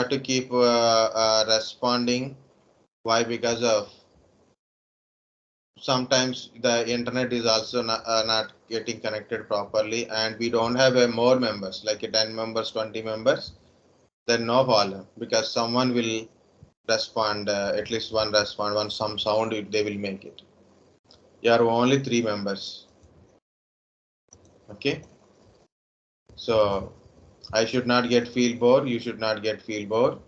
have to keep responding. Why? Because of sometimes the internet is also not getting connected properly, and we don't have more members like 10 members, 20 members. Then no problem, because someone will respond, at least one respond, one some sound they will make it. You are only 3 members. Okay, so I should not get feel bored, you should not get feel bored.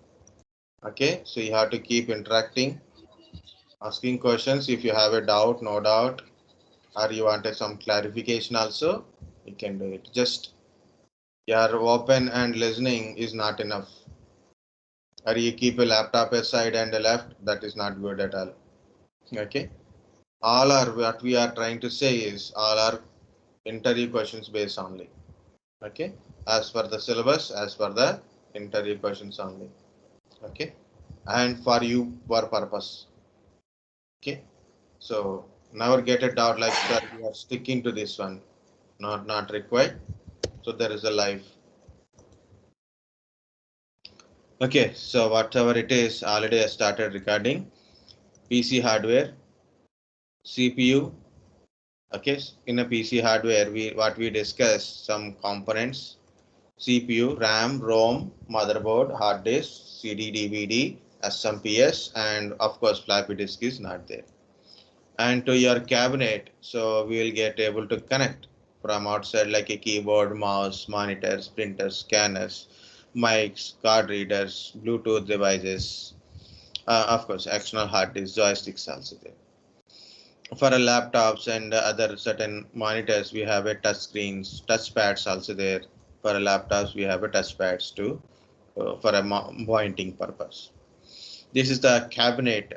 Okay, so you have to keep interacting, asking questions. If you have a doubt, no doubt, or you wanted some clarification also, you can do it. Just you are open and listening is not enough. Or you keep a laptop aside and left, that is not good at all. Okay, all are what we are trying to say is all are interview questions based only. Okay, as per the syllabus, as per the interview questions only. Okay, and for you for purpose. Okay, so never get a doubt like that we are sticking to this one, not required. So there is a life. Okay, so whatever it is, already I started recording. PC hardware, CPU. Okay, in a PC hardware, we discussed some components: CPU, RAM, ROM, motherboard, hard disk, CD, DVD, SMPS, and of course floppy disk is not there. And to your cabinet, so we will get able to connect from outside like a keyboard, mouse, monitors, printers, scanners, mics, card readers, Bluetooth devices, of course external hard disk, joysticks also there. For a laptops and other certain monitors, we have a touch screens, touch pads also there. For a laptops, we have a touch pads too, for a pointing purpose. This is the cabinet.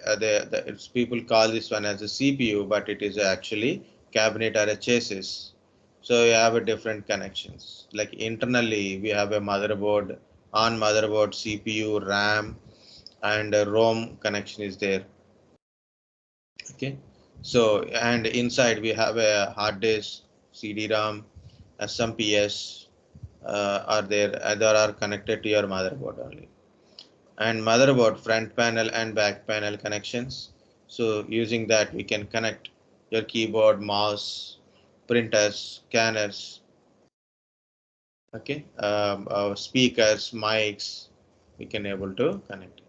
People call this one as a CPU, but it is actually cabinet or a chassis. So you have a different connections. Like internally, we have a motherboard. On motherboard, CPU, RAM, and a ROM connection is there. Okay. So and inside we have a hard disk, CD-ROM, SMPS are there. Either are connected to your motherboard only. And motherboard front panel and back panel connections. So using that we can connect your keyboard, mouse, printers, scanners. Okay, speakers, mics. We can able to connect it.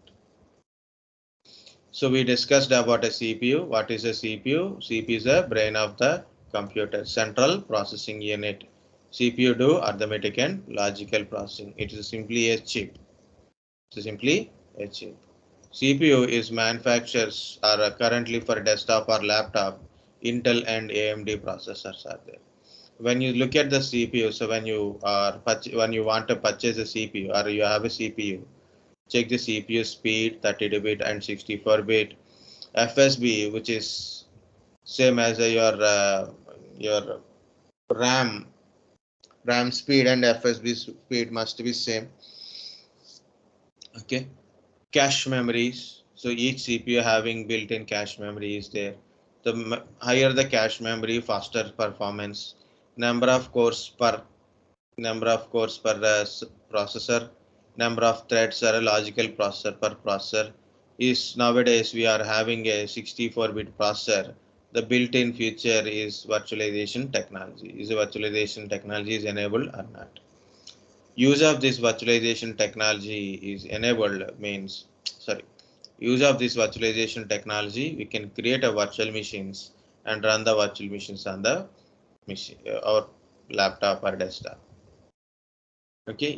So we discussed about a CPU. What is a CPU? CPU is the brain of the computer, central processing unit. CPU do arithmetic and logical processing. It is simply a chip. It is simply a chip. CPU is manufacturers are currently for desktop or laptop. Intel and AMD processors are there. When you look at the CPU, so when you want to purchase a CPU or you have a CPU, check the CPU speed 32-bit and 64-bit. FSB, which is same as your RAM speed and FSB speed must be same. Okay, cache memories. So each CPU having built-in cache memory is there. The higher the cache memory, faster performance. Number of cores per processor. Number of threads or a logical processor per processor. Is nowadays we are having a 64-bit processor. The built-in feature is virtualization technology. Is the virtualization technology is enabled or not? Use of this virtualization technology is enabled means, use of this virtualization technology, we can create a virtual machines and run the virtual machines on the machine or laptop or desktop. Okay,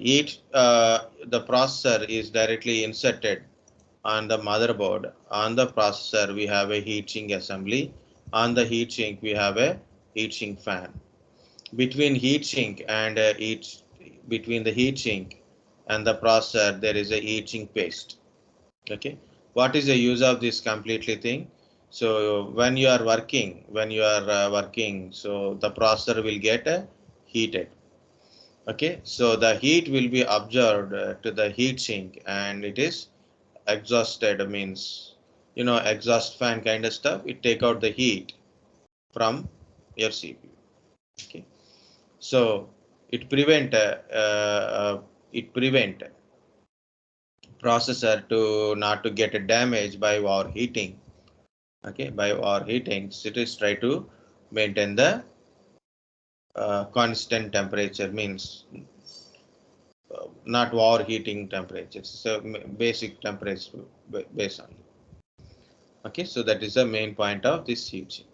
the processor is directly inserted on the motherboard. On the processor, we have a heatsink assembly. On the heatsink, we have a heatsink fan. Between heatsink and between the heatsink and the processor, there is a heatsink paste. Okay, what is the use of this completely thing? So when you are working, so the processor will get heated. Okay, so the heat will be observed to the heatsink and it is exhausted, means exhaust fan kind of stuff. It take out the heat from your CPU. Okay, so it prevent processor to not to get a damage by overheating. Okay, by overheating, it is try to maintain the constant temperature, means not overheating temperatures. So basic temperature based on. Okay, so that is the main point of this heatsink.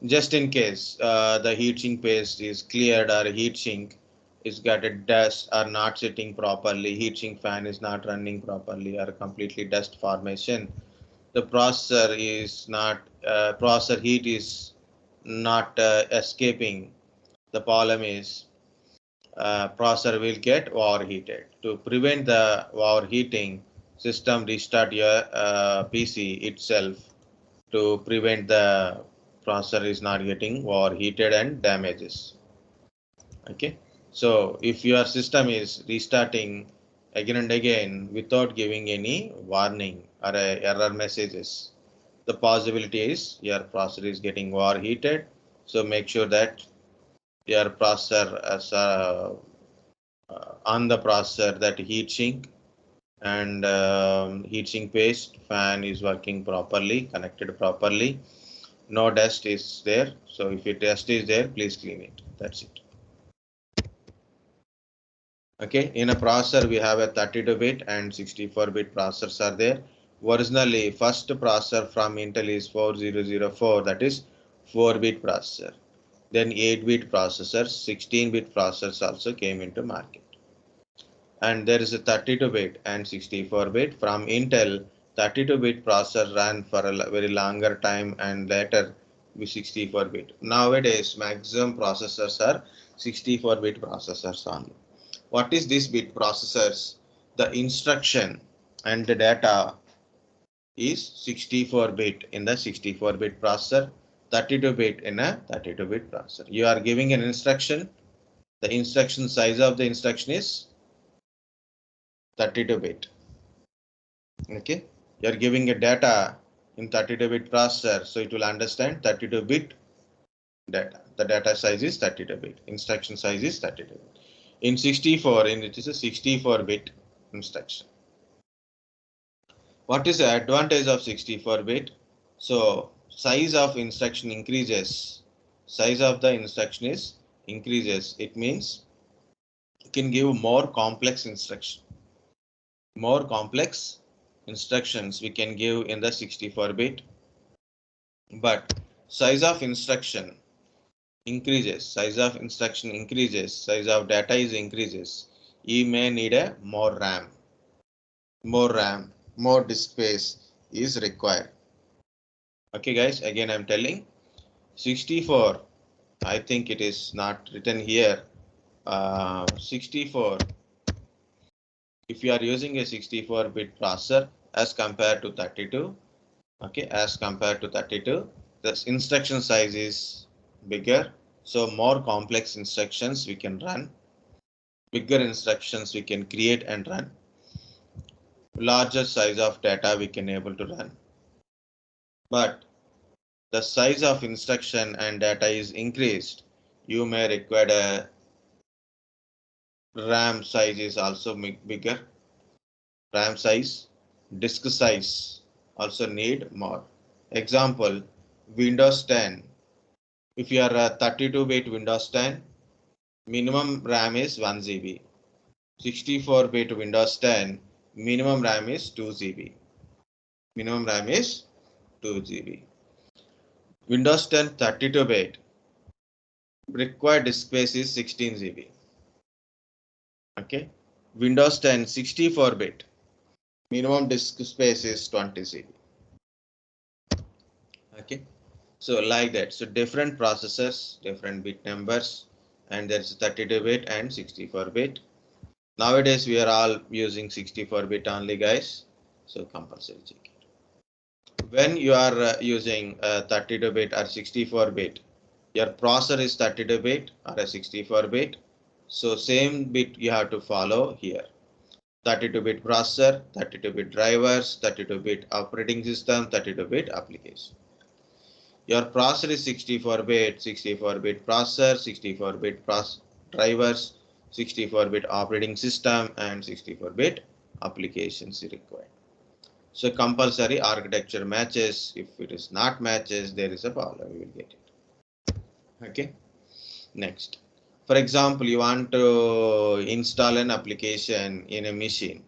Just in case the heatsink paste is cleared or heatsink is got a dust or not sitting properly, heatsink fan is not running properly or completely dust formation, the processor is not processor heat is not escaping. The problem is processor will get overheated. To prevent the overheating, system restart your PC itself to prevent the processor is not getting overheated and damages. Okay, so if your system is restarting again and again without giving any warning or error messages, the possibility is your processor is getting overheated. So make sure that your processor as on the processor that heatsink and heatsink paste fan is working properly, connected properly. No dust is there. So if dust is there, please clean it. That's it. Okay, in a processor we have a 32-bit and 64-bit processors are there. Originally, first processor from Intel is 4004, that is 4-bit processor. Then 8-bit processors, 16-bit processors also came into market. And there is a 32-bit and 64-bit from Intel. 32-bit processor ran for a very longer time and later with 64-bit. Nowadays, maximum processors are 64-bit processors only. What is this bit processors? The instruction and the data is 64-bit in the 64-bit processor, 32-bit in a 32-bit processor. You are giving an instruction. The instruction size of the instruction is 32-bit. Okay, you are giving a data in 32-bit processor, so it will understand 32-bit data. The data size is 32-bit. Instruction size is 32-bit. In 64, it is a 64-bit instruction. What is the advantage of 64-bit? So size of instruction increases. Size of the instruction is increases. It means you can give more complex instruction. More complex instructions we can give in the 64-bit. But size of instruction increases, size of instruction increases, size of data is increases. You may need a more RAM, more disk space is required. Okay guys, again I'm telling 64, I think it is not written here. 64, if you are using a 64-bit processor as compared to 32, okay, as compared to 32, the instruction size is bigger. So more complex instructions we can run, bigger instructions we can create and run, larger size of data we can able to run. But the size of instruction and data is increased, you may require a RAM size is also bigger. RAM size, disk size also need more. Example, Windows 10. If you are a 32-bit Windows 10, minimum RAM is 1 GB. 64-bit Windows 10, minimum RAM is 2 GB. Minimum RAM is 2 GB. Windows 10 32-bit, required disk space is 16 GB. Okay. Windows 10 64-bit, minimum disk space is 20 GB. Okay. So like that. So different processors, different bit numbers, and there's 32-bit and 64-bit. Nowadays we are all using 64-bit only, guys. So compulsory check it. When you are using 32-bit or 64-bit, your processor is 32-bit or a 64-bit. So same bit you have to follow here. 32-bit processor, 32-bit drivers, 32-bit operating system, 32-bit application. Your processor is 64-bit, 64-bit processor, 64-bit drivers, 64-bit operating system, and 64-bit applications required. So compulsory architecture matches. If it is not matches, there is a problem. We will get it. Okay. Next. For example, you want to install an application in a machine,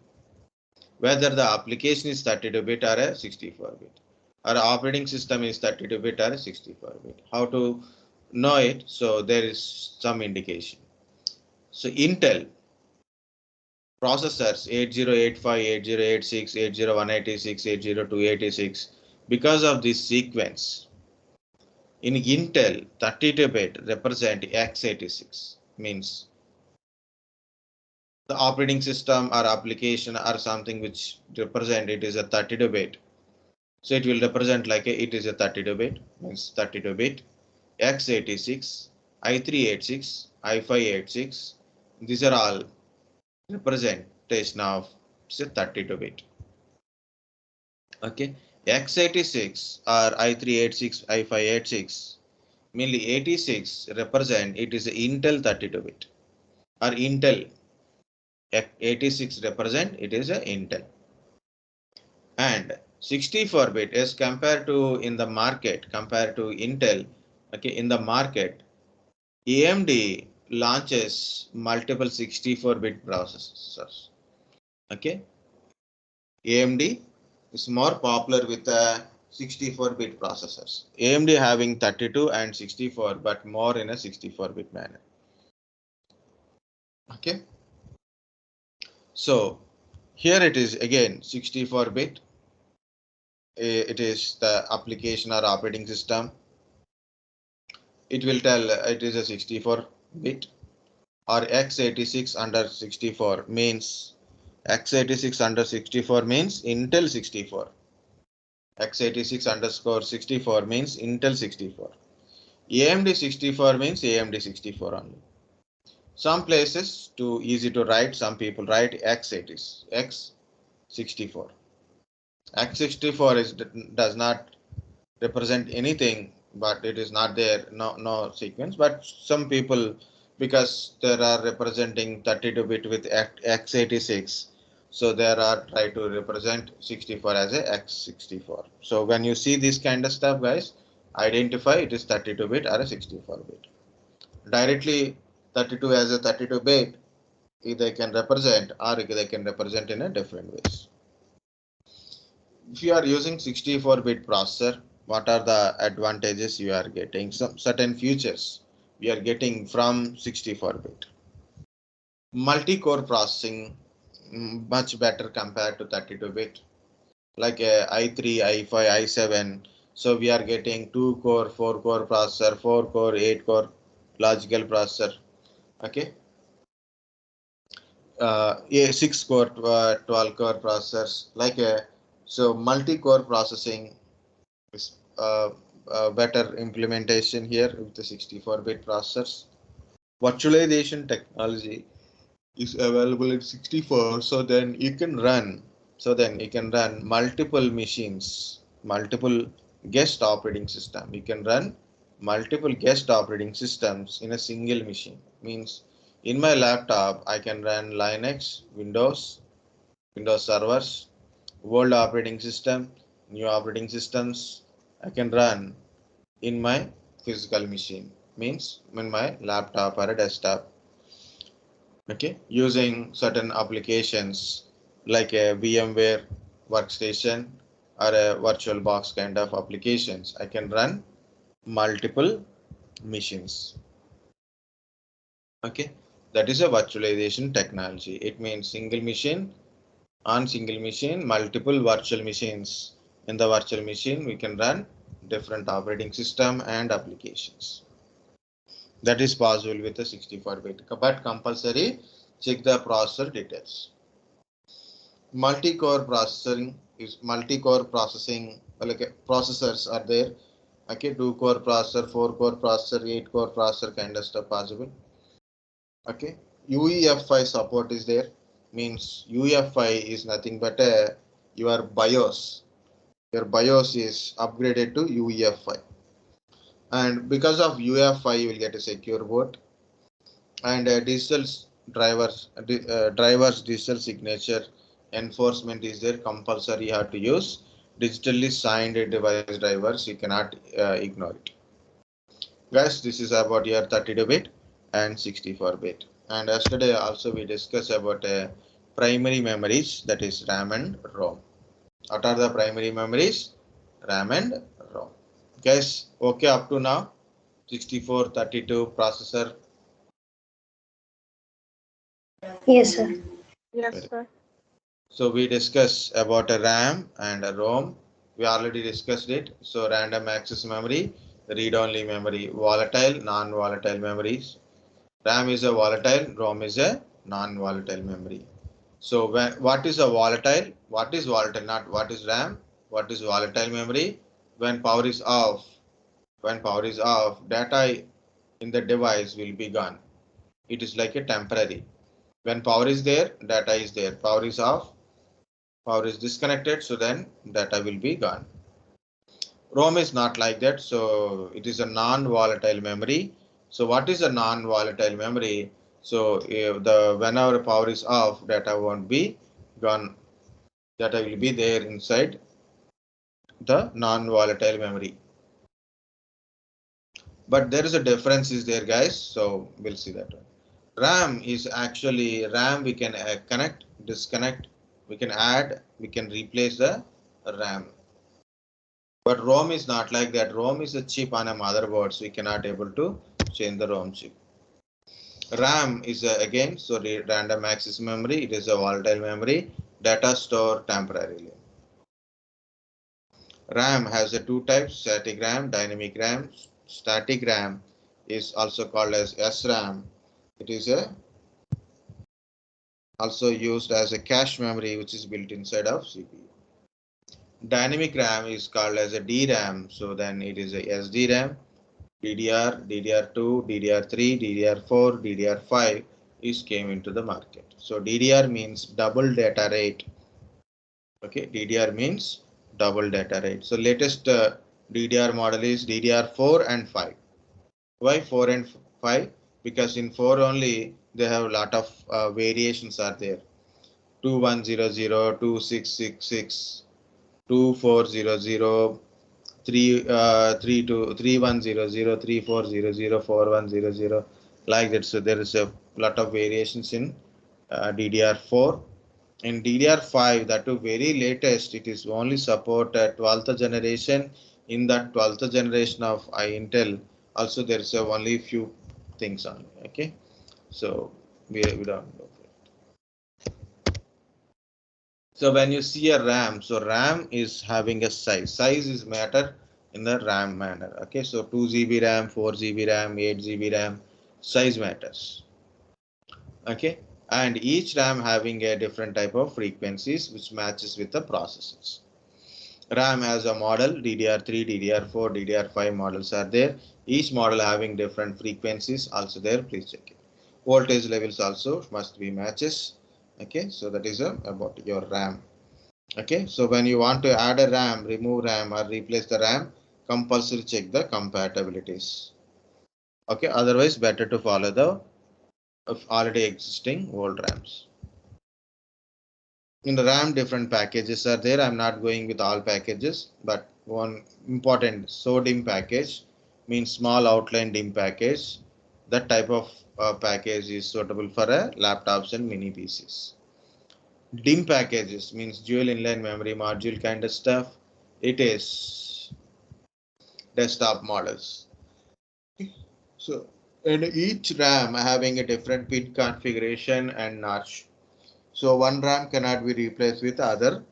whether the application is 32-bit or a 64-bit, or operating system is 32-bit or a 64-bit. How to know it? So there is some indication. So Intel processors 8085, 8086, 80186, 80286, because of this sequence, in Intel 32-bit represent x86, means the operating system or application or something which represent it is a 32-bit. So it will represent like it is a 32-bit, means 32-bit, x86, i386, i586. These are all representation of say 32-bit. Okay, x86 or i386, i586, mainly 86 represent it is Intel 32-bit, or Intel 86 represent it is a Intel. And 64-bit is compared to in the market, compared to Intel. Okay, in the market, AMD launches multiple 64-bit processors. Okay, AMD is more popular with the 64-bit processors. AMD having 32 and 64, but more in a 64-bit manner. Okay, so here it is again 64-bit. It is the application or operating system. It will tell it is a 64-bit, or x86 under 64 means x86 under 64 means Intel 64. x86 underscore 64 means Intel 64. AMD 64 means AMD 64 only. Some places too easy to write, some people write x80, x64. x64 is does not represent anything, but it is not there, no sequence. But some people, because there are representing 32-bit with x86, so there are try to represent 64 as a x64. So when you see this kind of stuff, guys, identify it is 32-bit or a 64-bit. Directly 32 as a 32-bit, they can represent, or they can represent in a different ways. If you are using 64-bit processor, what are the advantages you are getting? Some certain features we are getting from 64-bit. Multi-core processing, much better compared to 32-bit, like i3, i5, i7. So we are getting 2-core, 4-core processor, 4-core, 8-core logical processor. Okay, 6-core, 12-core processors, like so multi-core processing is better implementation here with the 64-bit processors. Virtualization technology is available in 64, so then you can run multiple machines, multiple guest operating system. You can run multiple guest operating systems in a single machine. Means in my laptop I can run Linux, Windows servers, old operating system, new operating systems. I can run in my physical machine, means in my laptop or a desktop. Okay, using certain applications like a VMware workstation or a virtual box kind of applications, I can run multiple machines. Okay, that is a virtualization technology. It means single machine, on single machine, multiple virtual machines. In the virtual machine, we can run different operating system and applications. That is possible with a 64-bit, but compulsory check the processor details. Multi-core processing is multi-core processing, like processors are there. Okay, 2-core processor, 4-core processor, 8-core processor kind of stuff possible. Okay, UEFI support is there. Means UEFI is nothing but your BIOS. Your BIOS is upgraded to UEFI, and because of UEFI, you will get a secure boot and digital drivers digital signature enforcement is there, compulsory you have to use. Digitally signed device drivers, you cannot ignore it. Guys, this is about your 32-bit and 64-bit. And yesterday also we discussed about primary memories, that is RAM and ROM. What are the primary memories? RAM and ROM. Guys, okay up to now? 64, 32 processor. Yes, sir. Yes, sir. So we discussed about a RAM and a ROM. We already discussed it. So random access memory, read-only memory, volatile, non-volatile memories. RAM is a volatile, ROM is a non-volatile memory. So what is a volatile? What is volatile? Not what is RAM? What is volatile memory? When power is off, data in the device will be gone. It is like a temporary. When power is there, data is there. Power is off, power is disconnected, so then data will be gone. ROM is not like that, so it is a non-volatile memory. So what is a non-volatile memory? So if whenever power is off, data won't be gone. Data will be there inside the non-volatile memory. But there is a difference is there, guys. So we'll see that one. RAM is actually RAM. We can connect, disconnect, we can add, we can replace the RAM. But ROM is not like that. ROM is a chip on a motherboard, so we cannot able to change the ROM chip. RAM is again, so random access memory. It is a volatile memory. Data stored temporarily. RAM has a two types: static RAM, dynamic RAM. Static RAM is also called as SRAM. It is also used as a cache memory, which is built inside of CPU. Dynamic RAM is called as a DRAM. So then it is a SDRAM. DDR, DDR2, DDR3, DDR4, DDR5 is came into the market. So DDR means double data rate. Okay, DDR means double data rate. So latest DDR model is DDR4 and 5. Why 4 and 5? Because in 4 only they have a lot of variations are there. 2100, 2666, 2400, 3100, 3400, 4100, like that. So there is a lot of variations in DDR4. In DDR5, that too very latest, it is only support 12th generation. In that 12th generation of Intel, also there is only few things on. Okay, so we don't know. So when you see a RAM, so RAM is having a size. Size is matter in the RAM manner. Okay, so 2 GB RAM, 4 GB RAM, 8 GB RAM, size matters. Okay, and each RAM having a different type of frequencies which matches with the processors. RAM has a model, DDR3, DDR4, DDR5 models are there. Each model having different frequencies also there. Please check it. Voltage levels also must be matches. Okay, so that is about your RAM. Okay, so when you want to add a RAM, remove RAM or replace the RAM, compulsory check the compatibilities. Okay, otherwise better to follow the already existing old RAMs. In the RAM, different packages are there. I'm not going with all packages, but one important SODIMM package means small outline DIMM package. That type of package is suitable for laptops and mini PCs. DIMM packages means dual inline memory module kind of stuff. It is desktop models. So, and each RAM having a different pin configuration and notch. So one RAM cannot be replaced with other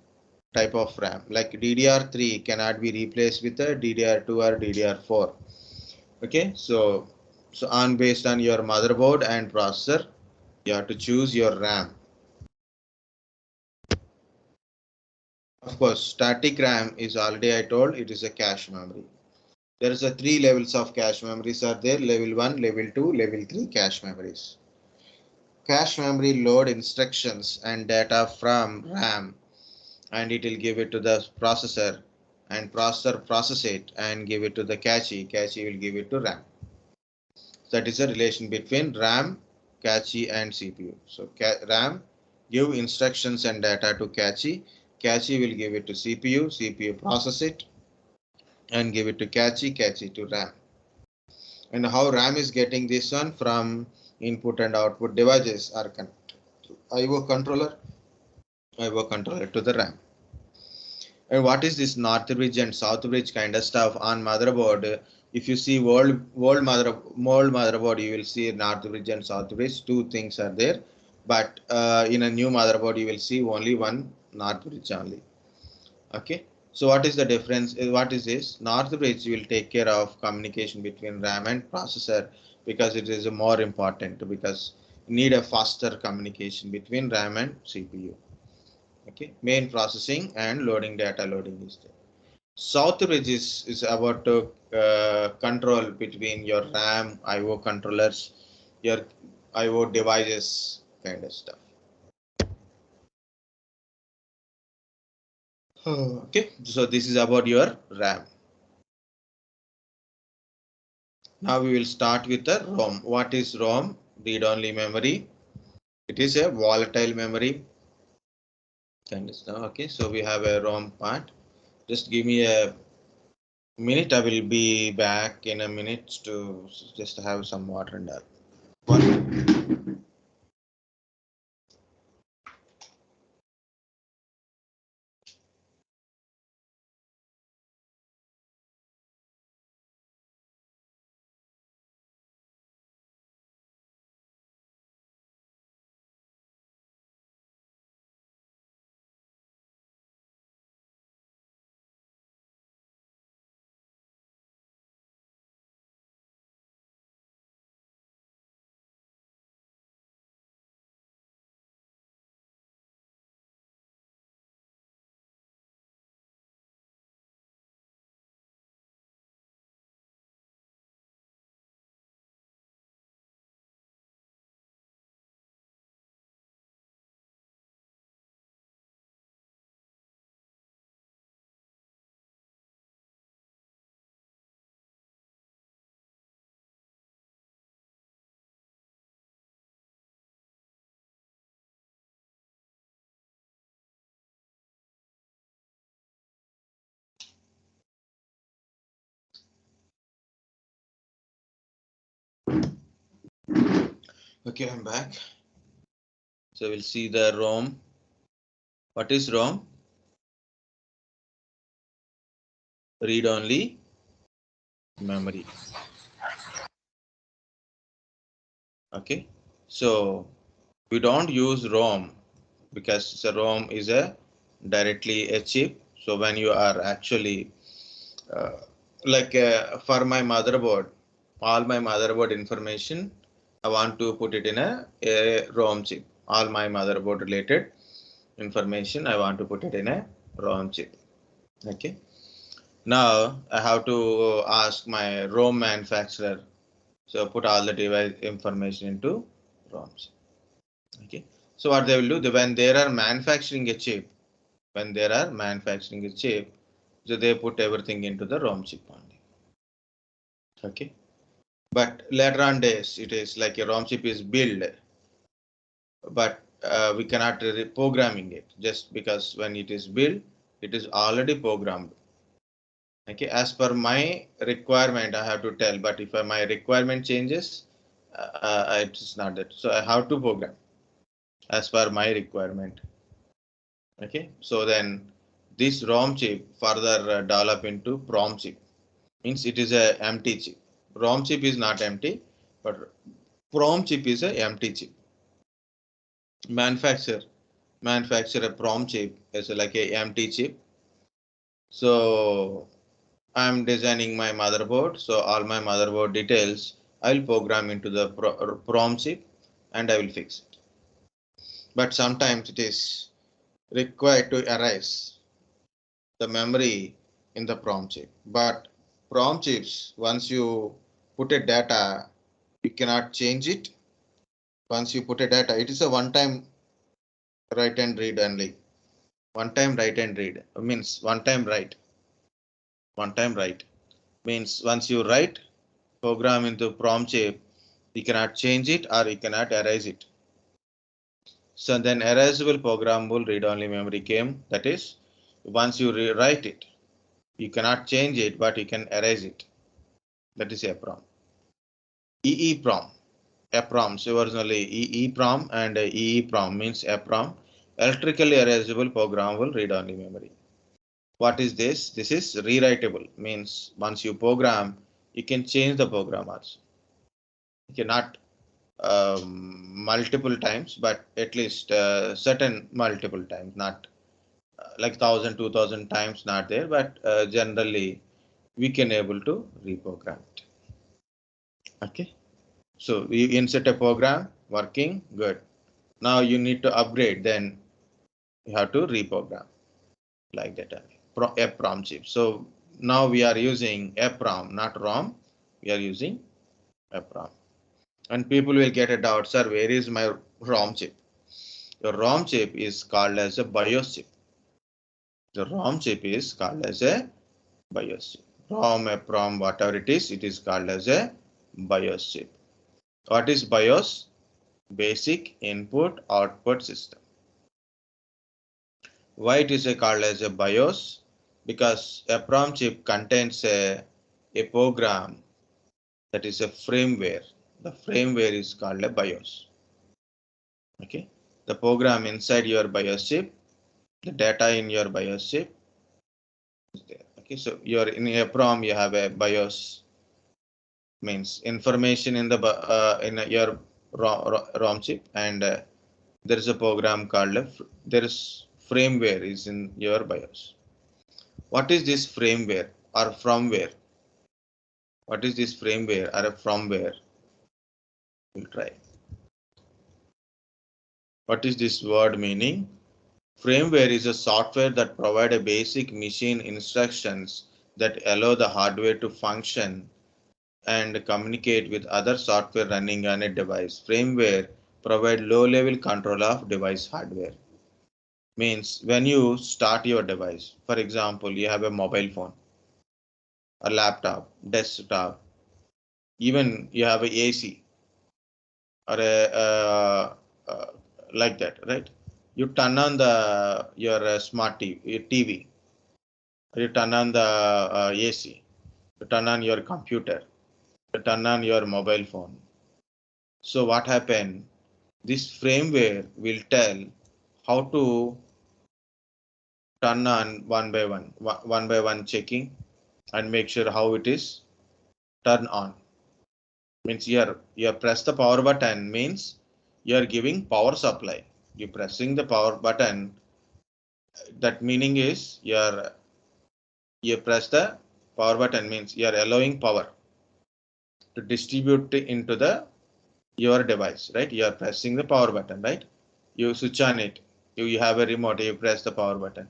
type of RAM. Like DDR3 cannot be replaced with a DDR2 or DDR4. Okay, so based on your motherboard and processor, you have to choose your RAM. Of course, static RAM is already I told it is a cache memory. There is a 3 levels of cache memories are there: level 1, level 2, level 3 cache memories. Cache memory load instructions and data from RAM, and it will give it to the processor, and processor process it and give it to the cache. Cache will give it to RAM. That is a relation between RAM, cache and CPU. So RAM give instructions and data to cache. Cache will give it to CPU. CPU process it and give it to cache. Cache to RAM. And how RAM is getting this one from input and output devices are connected to IO controller to the RAM. And what is this north bridge and south bridge kind of stuff on motherboard? If you see old motherboard, you will see north bridge and south bridge. Two things are there, but in a new motherboard, you will see only one north bridge only. Okay. So what is the difference? What is this? North bridge will take care of communication between RAM and processor because it is more important because you need a faster communication between RAM and CPU. Okay, main processing and loading data loading is there. South bridge is about control between your RAM, IO controllers, your IO devices kind of stuff. Okay, so this is about your RAM. Now we will start with the ROM. What is ROM? Read-only memory. It is a volatile memory. Kind of stuff. Okay, so we have a ROM part. Just give me a minute. I will be back in a minute to just have some water and that. One. Okay, I'm back. So we'll see the ROM. What is ROM? Read-only memory. Okay, so we don't use ROM because the ROM is a directly a chip. So when you are actually for my motherboard, all my motherboard information, I want to put it in a ROM chip. All my motherboard related information, I want to put it in a ROM chip. Okay. Now I have to ask my ROM manufacturer. So put all the device information into ROMs. Okay. So what they will do, when they are manufacturing a chip, so they put everything into the ROM chip only. Okay. But later on days, it is like a ROM chip is built, but we cannot programming it just because when it is built, it is already programmed. Okay, as per my requirement, I have to tell, but if my requirement changes, it is not that. So I have to program as per my requirement. Okay, so then this ROM chip further develop into PROM chip. Means it is a empty chip. ROM chip is not empty, but PROM chip is a empty chip. Manufacture a PROM chip is like a empty chip. So I'm designing my motherboard. So all my motherboard details I'll program into the PROM chip and I will fix it. But sometimes it is required to erase the memory in the PROM chip. But PROM chips, once you put a data, you cannot change it. Once you put a data, it is a one-time write and read only. One-time write and read means one-time write. One-time write means once you write program into PROM chip, you cannot change it or you cannot erase it. So then erasable programmable read-only memory came. That is, once you rewrite it, you cannot change it, but you can erase it. That is EPROM. EEPROM. EPROM. So originally EEPROM and EEPROM means EPROM, electrically erasable programmable read-only memory. What is this? This is rewritable. Means once you program, you can change the program also. You cannot multiple times, but at least certain multiple times, not like 1,000, 2,000 times, not there, but generally we can able to reprogram it. Okay, so you insert a program, working good. Now you need to upgrade, then you have to reprogram like that. EPROM chip. So now we are using EPROM, not ROM. We are using EPROM. And people will get a doubt, sir, where is my ROM chip? The ROM chip is called as a BIOS chip. The ROM chip is called as a BIOS chip. ROM, EPROM, whatever it is called as a BIOS chip. What is BIOS? Basic Input Output System. Why it is called as a BIOS? Because EPROM chip contains a program that is a firmware. The firmware is called a BIOS. Okay, the program inside your BIOS chip, the data in your BIOS chip is there. Okay, so you're in EPROM, you have a BIOS, means information in the in your ROM chip, and there is a program called there is firmware is in your BIOS. What is this firmware or firmware? What is this firmware or a firmware? We'll try. What is this word meaning? Firmware is a software that provides a basic machine instructions that allow the hardware to function and communicate with other software running on a device. Firmware provide low-level control of device hardware. Means when you start your device, for example, you have a mobile phone, a laptop, desktop, even you have a AC or a like that, right? You turn on the your smart TV, you turn on the AC, you turn on your computer, you turn on your mobile phone. So what happened? This firmware will tell how to turn on one by one checking and make sure how it is turn on. Means you press the power button, means you are giving power supply. You pressing the power button, that meaning is you press the power button, means you are allowing power to distribute into the your device, right? You are pressing the power button, right? You switch on it, you have a remote, you press the power button.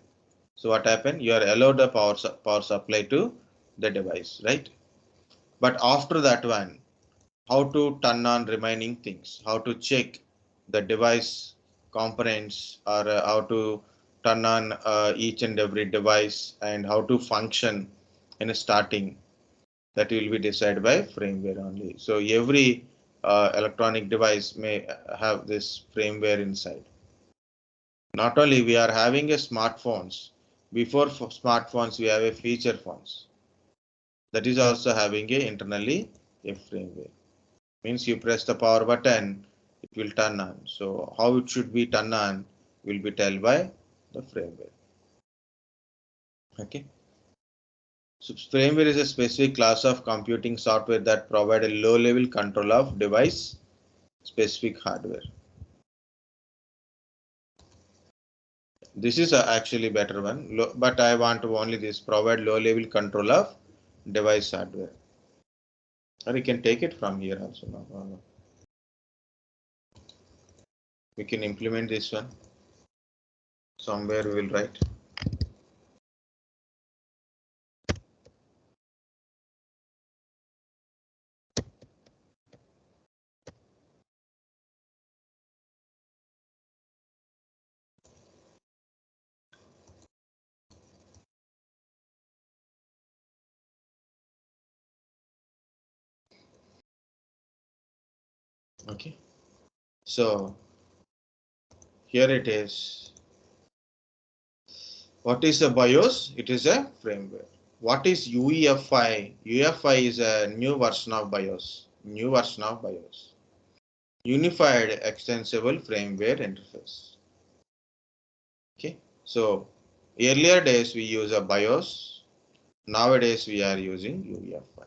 So what happened? You are allowed the power supply to the device, right? But after that one, how to turn on remaining things, how to check the device components, or how to turn on each and every device, and how to function in a starting, that will be decided by firmware only. So every electronic device may have this firmware inside. Not only we are having a smartphones, before smartphones we have a feature phones, that is also having a internally a firmware. Means you press the power button, it will turn on. So how it should be turned on will be told by the firmware. Okay. So firmware is a specific class of computing software that provide a low level control of device specific hardware. This is actually better one, but I want to only this provide low level control of device hardware. Or you can take it from here also, no problem. We can implement this one. Somewhere we will write. Okay. So here it is. What is a BIOS? It is a firmware. What is UEFI? UEFI is a new version of BIOS. New version of BIOS. Unified Extensible Firmware Interface. Okay. So earlier days we use a BIOS. Nowadays we are using UEFI.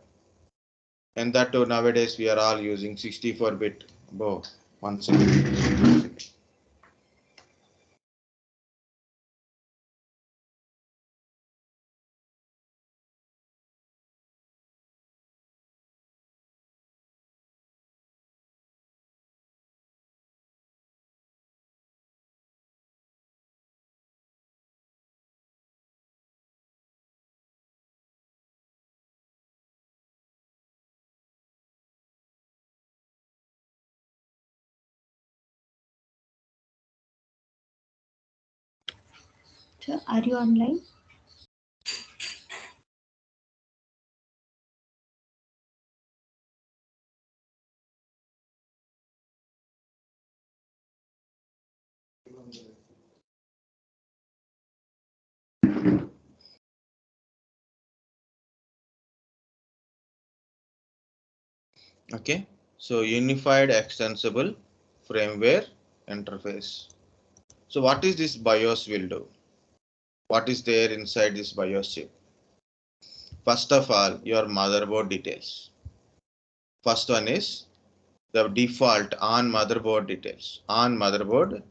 And that too, nowadays we are all using 64-bit. Oh, 1 second. Sir, are you online? Okay, so unified extensible firmware interface. So what is this BIOS will do? What is there inside this BIOS chip? First of all, your motherboard details. First one is the default on motherboard details. On motherboard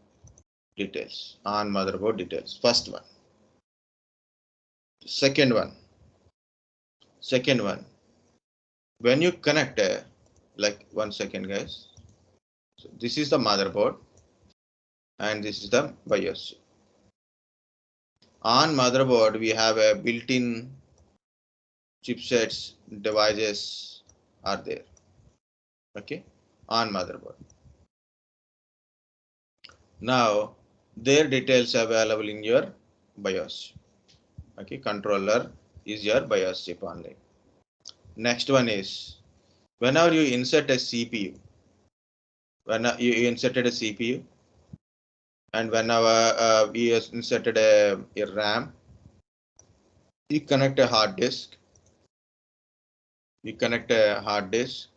details. On motherboard details. First one. Second one. Second one. When you connect like 1 second guys. So this is the motherboard and this is the BIOS. On motherboard we have a built-in chipsets devices are there. Okay, on motherboard. Now their details available in your BIOS. Okay, controller is your BIOS chip only. Next one is whenever you insert a CPU, when you inserted a CPU, and whenever you inserted a RAM, you connect a hard disk. You connect a hard disk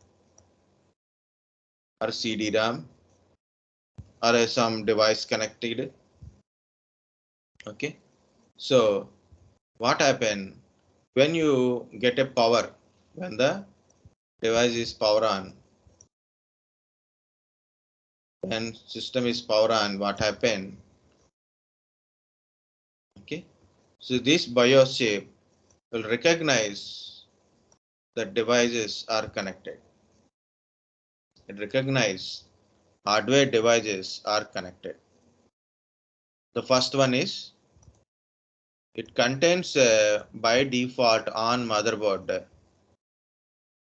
or CD-RAM or some device connected. Okay, so what happen when you get a power, when the device is power on, when system is power on, what happen? Okay, so this BIOS chip will recognize that devices are connected. It recognize hardware devices are connected. The first one is it contains by default on motherboard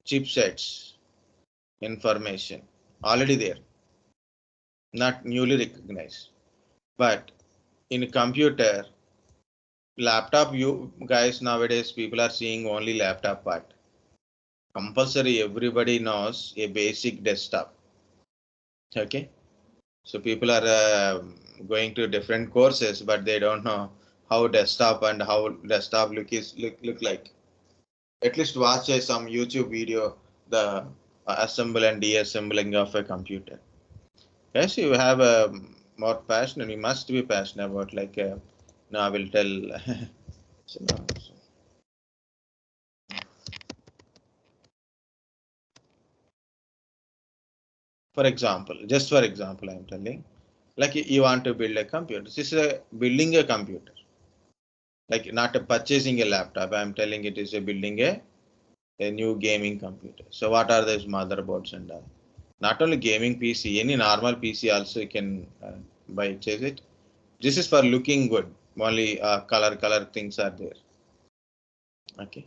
chipsets information already there, not newly recognized. But in a computer, laptop, you guys nowadays people are seeing only laptop part. Compulsory, everybody knows a basic desktop. Okay, so people are going to different courses, but they don't know how desktop and how desktop look like. At least watch some YouTube video, the assemble and deassembling of a computer. Yes, you have a more passion, and you must be passionate about like. No, I will tell. So, no, so. For example, just for example, I am telling, like you want to build a computer. This is a building a computer, like not a purchasing a laptop. I am telling it is a building a new gaming computer. So what are those motherboards and all? Not only gaming PC, any normal PC also you can buy chase it. This is for looking good. Only color things are there. Okay.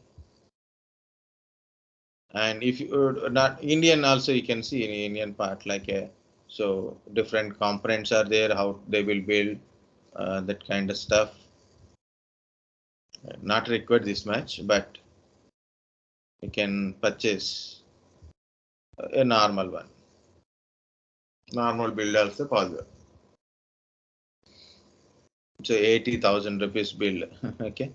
And if you not Indian also you can see in Indian part like a so different components are there, how they will build that kind of stuff. Not required this much, but you can purchase a normal one. Normal build also possible. So 80,000 rupees bill. Okay.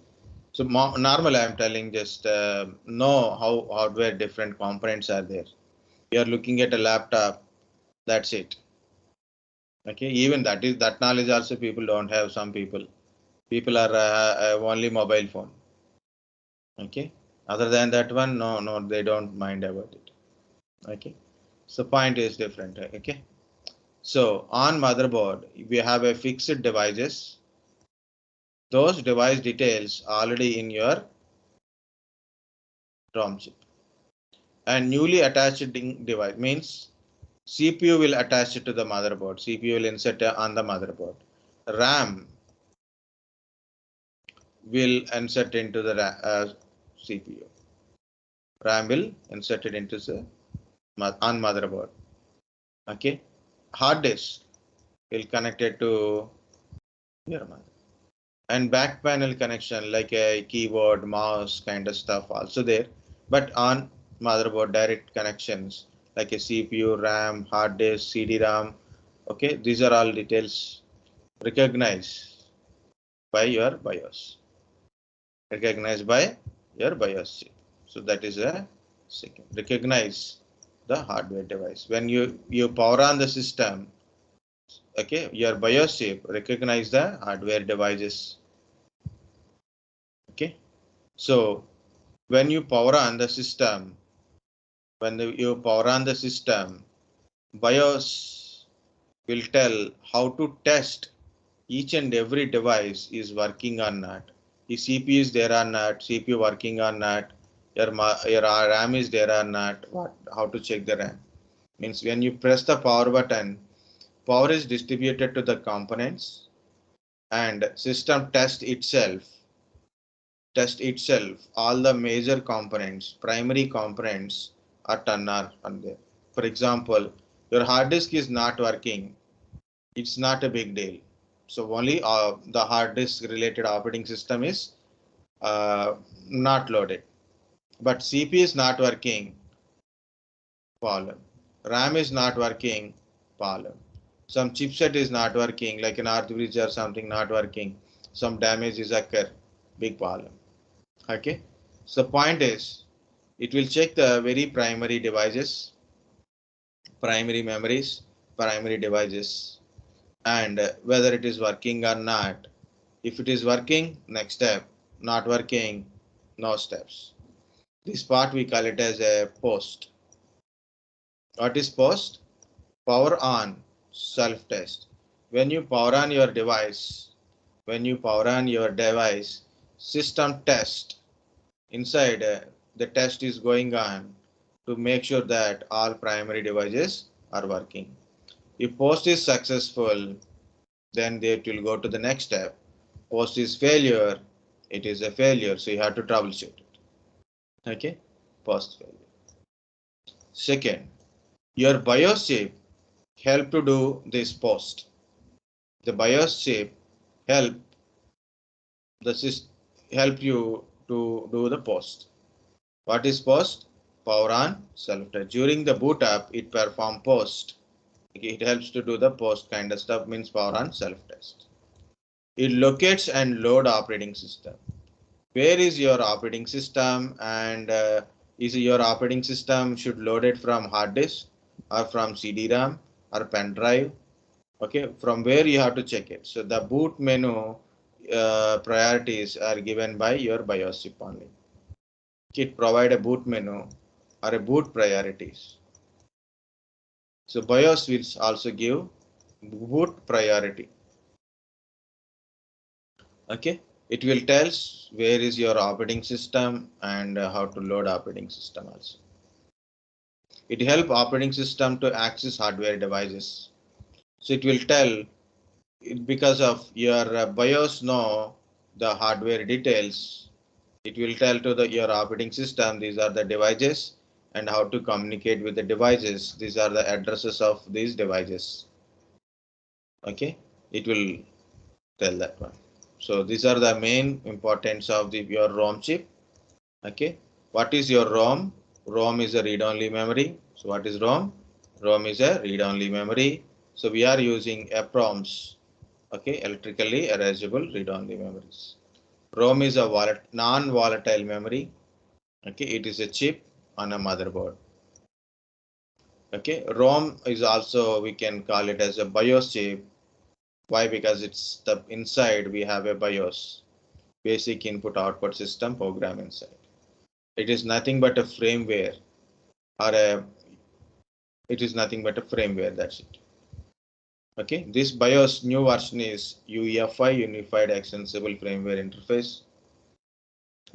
So normally I'm telling just know how hardware different components are there. You are looking at a laptop, that's it. Okay, even that knowledge also people don't have. Some people are only mobile phone. Okay, other than that one, no, they don't mind about it. Okay, so point is different. Okay, so on motherboard we have a fixed devices. Those device details already in your ROM chip, and newly attached device means CPU will attach it to the motherboard. CPU will insert on the motherboard. RAM will insert into the CPU. RAM will insert it into the on motherboard. Okay, hard disk will connect it to your mother. And back panel connection like a keyboard, mouse kind of stuff also there. But on motherboard direct connections like a CPU, RAM, hard disk, CD-ROM. Okay, these are all details recognized by your BIOS. Recognized by your BIOS chip. So that is a second. Recognize the hardware device. When you power on the system, okay, your BIOS chip recognize the hardware devices. Okay, so when you power on the system, you power on the system, BIOS will tell how to test each and every device is working or not. The CPU is there or not, CPU working or not, your RAM is there or not, how to check the RAM. Means when you press the power button, power is distributed to the components and system test itself, all the major components, primary components are turned on there. For example, your hard disk is not working, it's not a big deal. So only the hard disk related operating system is not loaded. But CPU is not working, problem. RAM is not working, problem. Some chipset is not working, like an North bridge or something not working. Some damage is occur, big problem. Okay. So point is, it will check the very primary devices, primary memories, primary devices, and whether it is working or not. If it is working, next step. Not working, no steps. This part we call it as a post. What is post? Power on, self-test. When you power on your device, system test. Inside the test is going on to make sure that all primary devices are working. If post is successful, then it will go to the next step. Post is failure, it is a failure, so you have to troubleshoot it. Okay, post failure. Second, your BIOS chip help to do this post. The BIOS chip help you to do the post. What is post? Power on, self-test. During the boot up, it perform post. It helps to do the post kind of stuff, means power on, self-test. It locates and load operating system. Where is your operating system, and is your operating system should load it from hard disk or from CD-ROM or pen drive? Okay, from where you have to check it. So the boot menu priorities are given by your BIOS chip only. It provide a boot menu or a boot priorities. So BIOS will also give boot priority. Okay, it will tell where is your operating system and how to load operating system also. It help operating system to access hardware devices. So it will tell, because of your BIOS know the hardware details, it will tell to your operating system these are the devices and how to communicate with the devices. These are the addresses of these devices. Okay, it will tell that one. So these are the main importance of your ROM chip. Okay, what is your ROM? ROM is a read-only memory. So what is ROM? ROM is a read-only memory. So we are using EPROMs. Okay, electrically erasable read-only memories. ROM is a non-volatile memory. Okay, it is a chip on a motherboard. Okay, ROM is also, we can call it as a BIOS chip. Why? Because it's the inside we have a BIOS, basic input output system program inside. It is nothing but a firmware, or it is nothing but a firmware, that's it. Okay, this BIOS new version is UEFI, Unified Extensible Firmware Interface.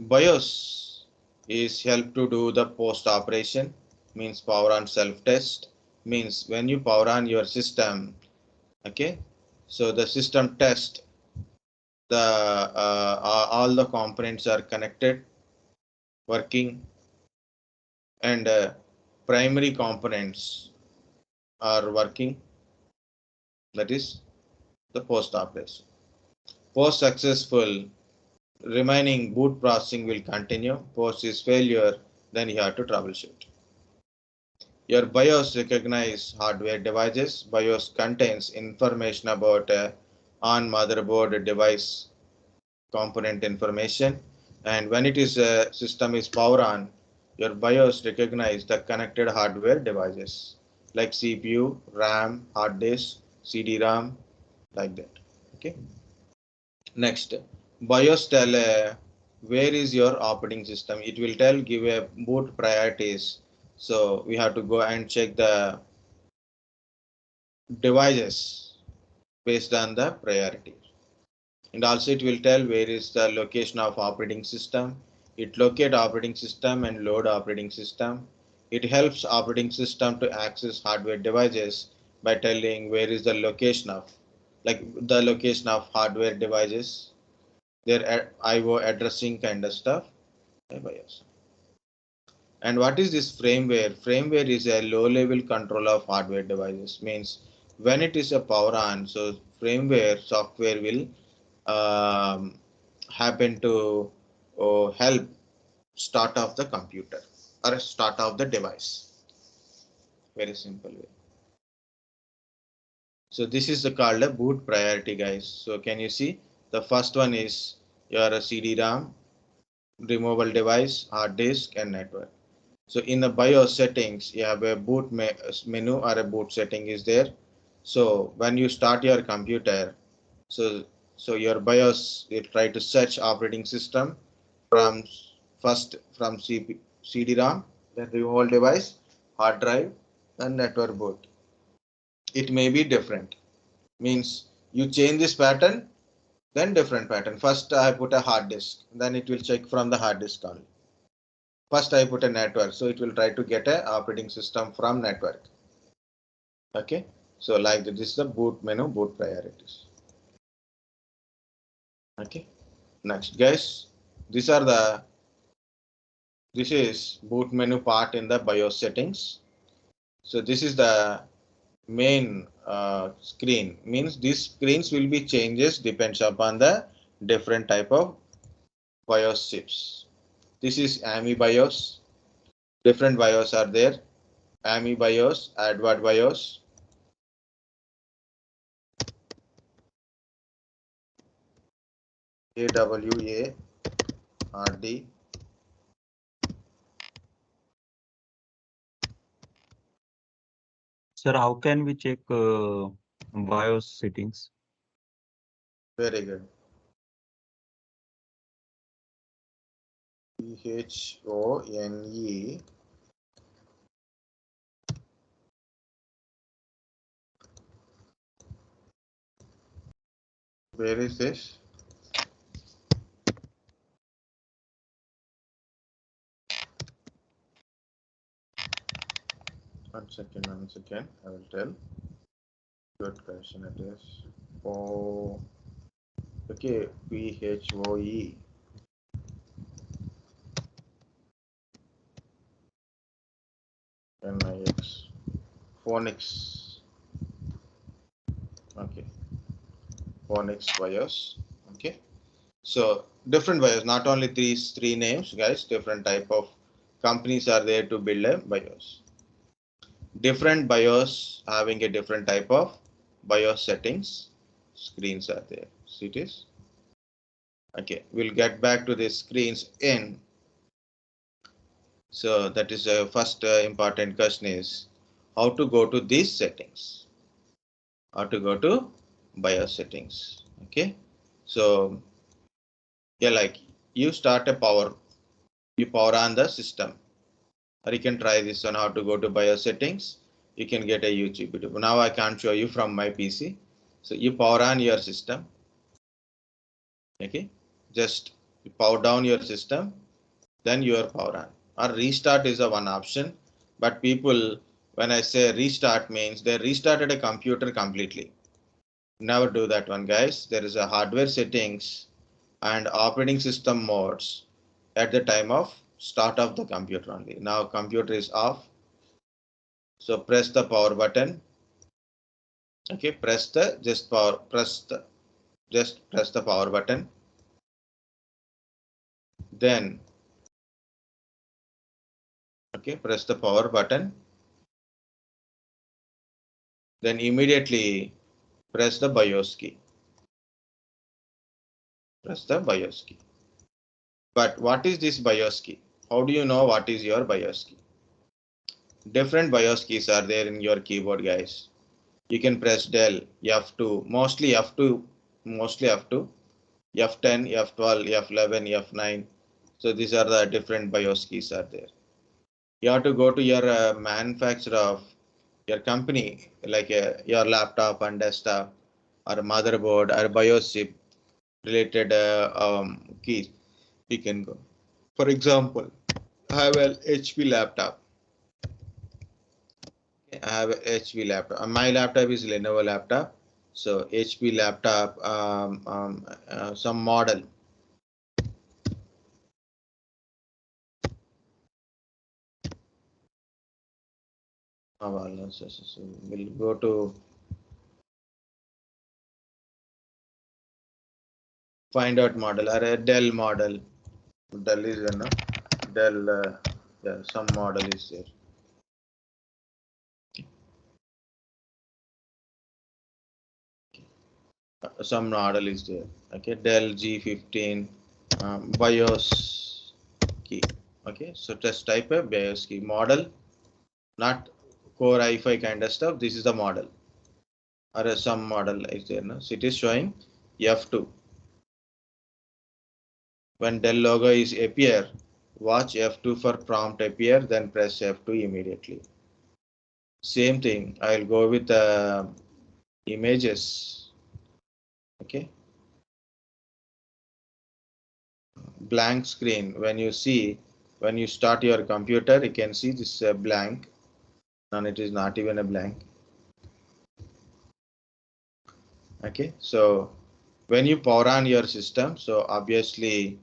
BIOS is help to do the post operation, means power on self test, means when you power on your system, okay, so the system test, the all the components are connected, working, and primary components are working, that is the post operation. Post successful, remaining boot processing will continue. Post is failure, then you have to troubleshoot. Your BIOS recognize hardware devices. BIOS contains information about on motherboard device component information, and when it is system is power on, your BIOS recognize the connected hardware devices like CPU, RAM, hard disk, CD-ROM, like that. Okay. Next, BIOS tell where is your operating system. It will tell give a boot priorities. So we have to go and check the devices based on the priority. And also it will tell where is the location of operating system. It locate operating system and load operating system. It helps operating system to access hardware devices by telling where is the location of, like the location of hardware devices, their IO addressing kind of stuff. And what is this firmware? Firmware is a low level control of hardware devices, means when it is a power on, so firmware software will happen to help start off the computer or start off the device. Very simple way. So this is the called a boot priority, guys. So can you see the first one is your CD-ROM, removable device, hard disk, and network. So in the BIOS settings, you have a boot menu or a boot setting is there. So when you start your computer, so your BIOS will try to search operating system from first from CD-ROM, then removable device, hard drive, and network boot. It may be different. Means you change this pattern, then different pattern. First I put a hard disk, then it will check from the hard disk only. First I put a network, so it will try to get a operating system from network. Okay, so like this is the boot menu, boot priorities. Okay, next guys, this is boot menu part in the BIOS settings. So this is the main screen, means these screens will be changes depends upon the different type of BIOS chips. This is AMIBIOS. Different BIOS are there. AMIBIOS, ADVAD BIOS, AWARD, Sir, how can we check BIOS settings? very good. PHONE, where is this? One second, I will tell. Good question it is. Oh, okay, PHOE. NIX. Phonics. Okay. Phonics BIOS. Okay. So different BIOS, not only these three names, guys, different type of companies are there to build a BIOS. Different BIOS having a different type of BIOS settings. screens are there. See it is. Okay, we'll get back to the screens in. So that is the first important question is how to go to these settings. How to go to BIOS settings. Okay, so yeah, like you start a you power on the system, or you can try this on how to go to BIOS settings. You can get a YouTube video. Now I can't show you from my PC. So you power on your system. Okay, just power down your system, then your power on. Or restart is a one option, but people, when I say restart, means they restarted a computer completely. Never do that one, guys. There is a hardware settings and operating system modes at the time of start of the computer only. Now computer is off. So press the power button. Okay, press the power button. Then okay, press the power button. Then immediately press the BIOS key. Press the BIOS key. But what is this BIOS key? How do you know what is your BIOS key? Different BIOS keys are there in your keyboard, guys. You can press del F2, mostly F2, F10, F12, F11, F9. So these are the different BIOS keys are there. You have to go to your manufacturer of your company, like your laptop and desktop or motherboard or BIOS chip related keys. You can go. For example, I have an HP laptop. I have a HP laptop. My laptop is Lenovo laptop. So HP laptop, some model. So we'll go to find out model or a Dell model. Dell is enough. Dell, yeah, some model is there. Some model is there. Okay, Dell G15 BIOS key. Okay, so just type a BIOS key model, not core i5 kind of stuff. This is the model or some model is there. No? So it is showing F2. When Dell logo is appear, watch F2 for prompt appear, then press F2 immediately. Same thing. I'll go with images. Okay. Blank screen. When you start your computer, you can see this blank, and it is not even a blank. Okay. So when you power on your system, so obviously,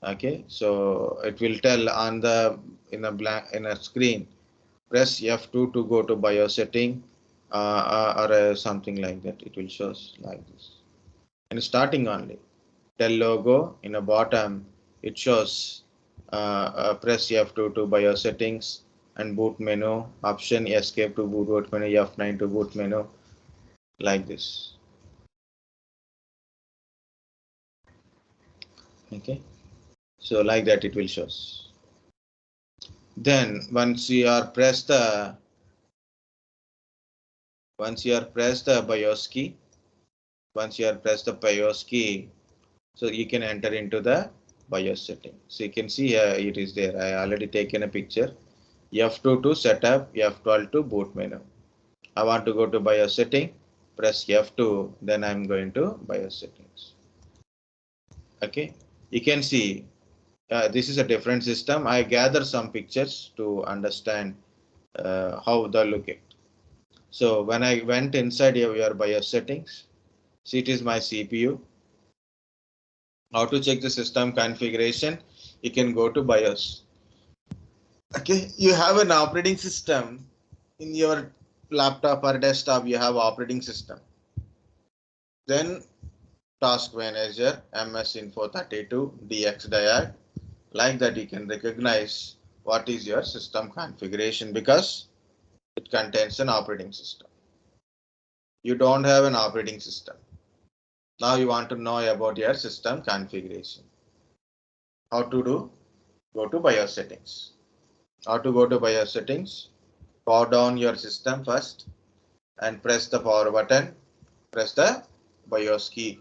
okay, so it will tell on the in a screen, press F2 to go to BIOS setting or something like that. It will show like this. And starting only, Dell logo in the bottom, it shows press F2 to BIOS settings and boot menu, option escape to boot menu, F9 to boot menu, like this. Okay, so like that it will show. Then once you are press the BIOS key, so you can enter into the BIOS setting. So you can see it is there. I already taken a picture. F2 to setup, F12 to boot menu. I want to go to BIOS setting, press F2, then I'm going to BIOS settings. Okay, you can see this is a different system. I gather some pictures to understand how they look it. So when I went inside your BIOS settings, see it is my CPU. How to check the system configuration? You can go to BIOS. Okay, you have an operating system in your laptop or desktop. You have operating system. Then task manager, MS Info 32, DX diag. Like that, you can recognize what is your system configuration because it contains an operating system. You don't have an operating system. Now you want to know about your system configuration. How to do? Go to BIOS settings. How to go to BIOS settings? Power down your system first and press the power button. Press the BIOS key.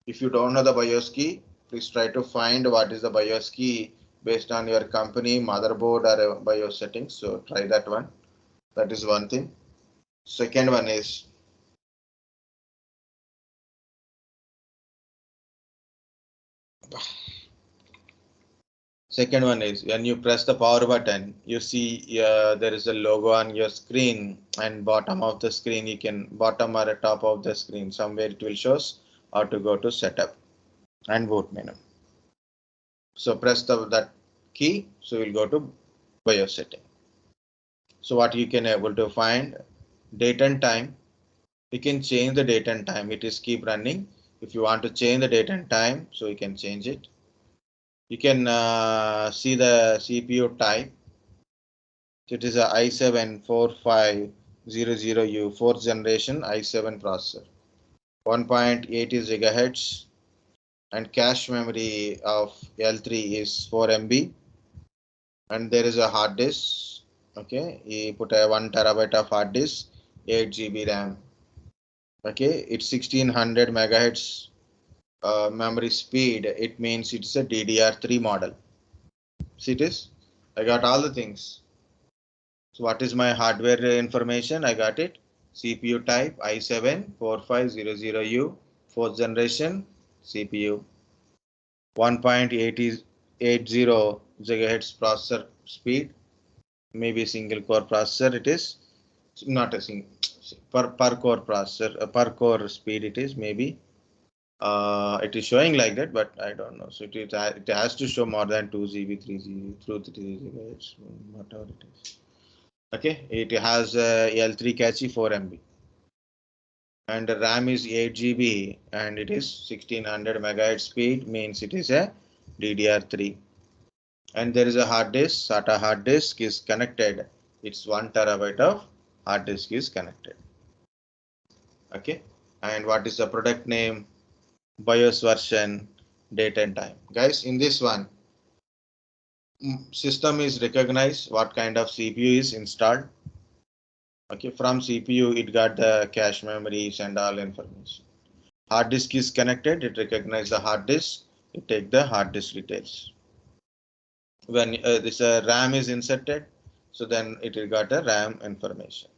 If you don't know the BIOS key, please try to find what is the BIOS key based on your company, motherboard, or BIOS settings. So try that one. That is one thing. Second one is when you press the power button, you see there is a logo on your screen, and bottom of the screen bottom or top of the screen somewhere it will shows how to go to setup and boot menu. So press that key, so we'll go to BIOS setting. So what you can able to find date and time. You can change the date and time. It is keep running. If you want to change the date and time, so you can change it. You can see the CPU type. It is a i7-4500U 4th generation i7 processor. 1.8 gigahertz and cache memory of L3 is 4 MB. And there is a hard disk. Okay, you put a 1 terabyte of hard disk, 8 GB RAM. Okay, it's 1600 megahertz memory speed. It means it's a DDR3 model. See it is. I got all the things. So what is my hardware information? I got it. CPU type i7-4500U 4th generation CPU. 1.80 gigahertz processor speed. Maybe single core processor. It is not a single per core processor. Per core speed it is maybe. It is showing like that, but I don't know. So it has to show more than 2 GB, 3 GB, through 3 GB, whatever it is. Okay, it has L3 cache 4 MB, and the RAM is 8 GB, and it is 1600 megahertz speed, means it is a DDR3. And there is a hard disk. SATA hard disk is connected. It's 1 terabyte of hard disk is connected. Okay, and what is the product name? BIOS version, date and time. Guys, in this one, system is recognized what kind of CPU is installed. Okay, from CPU it got the cache memories and all information. Hard disk is connected, it recognizes the hard disk, it take the hard disk details. When this RAM is inserted, so then it will got the RAM information.